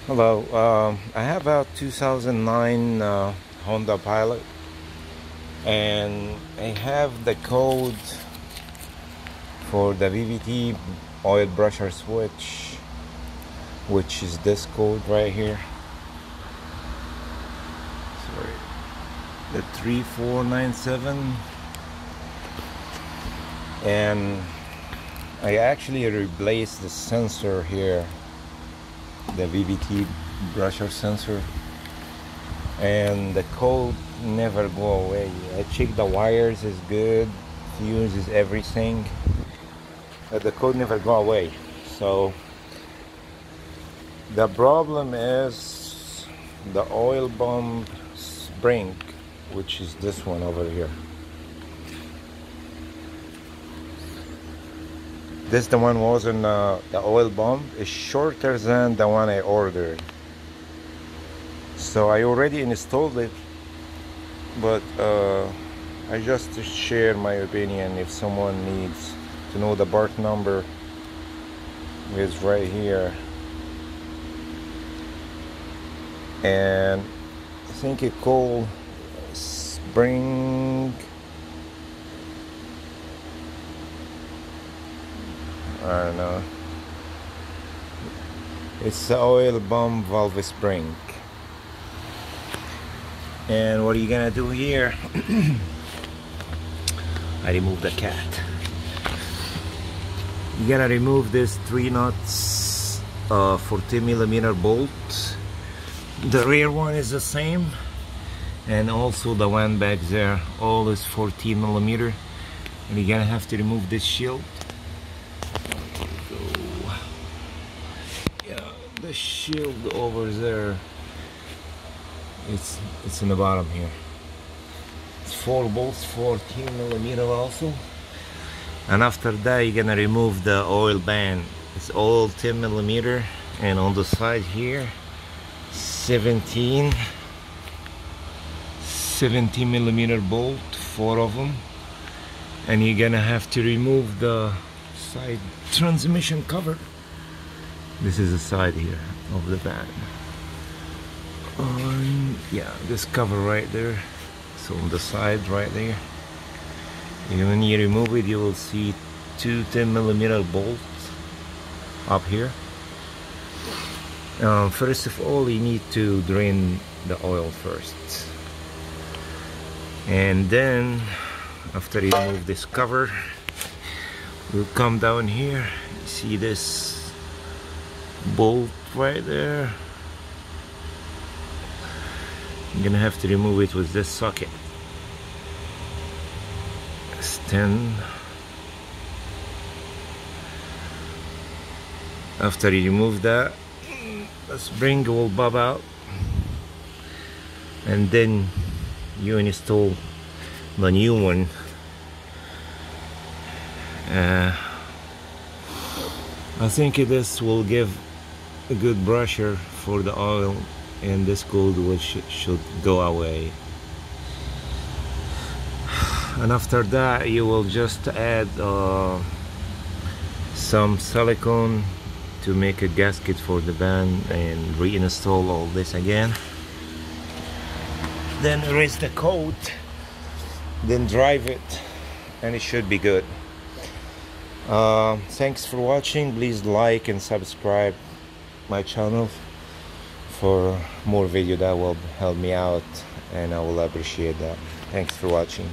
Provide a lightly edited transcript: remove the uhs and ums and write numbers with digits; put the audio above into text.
Hello, I have a 2009 Honda Pilot, and I have the code for the VVT oil brusher switch, which is this code right here. Sorry, the 3497, and I actually replaced the sensor here, the VVT brusher sensor, and the code never go away. I checked the wires is good, fuse is everything, but the code never go away. So the problem is the oil pump spring, which is this one over here. This the one was in the oil pump is shorter than the one I ordered. So I already installed it, but I just share my opinion. If someone needs to know, the part number is right here, and I think it called spring. I don't know. It's the oil pump valve spring. And what are you gonna do here? I remove the cat. You gotta remove this 3 nuts 40mm bolt. The rear one is the same, and also the one back there, all is 14mm. And you're gonna have to remove this shield. The shield over there, it's in the bottom here. It's 4 bolts, 14mm also. And after that, you're gonna remove the oil band. It's all 10mm, and on the side here 17mm bolt, 4 of them. And you're gonna have to remove the side transmission cover. This is the side here of the van. Yeah, this cover right there. So on the side right there. And when you remove it, you will see 2 10mm bolts up here. First of all, you need to drain the oil first. And then, after you remove this cover, we'll come down here. You see this bolt right there. I'm gonna have to remove it with this socket. It's 10. After you remove that, the spring will bob out, and then you install the new one. I think this will give a good brusher for the oil, and this code which should go away. And after that, you will just add some silicone to make a gasket for the van and reinstall all this again. Then erase the code, then drive it, and it should be good. Thanks for watching. Please like and subscribe my channel for more video. That will help me out, and I will appreciate that. Thanks for watching.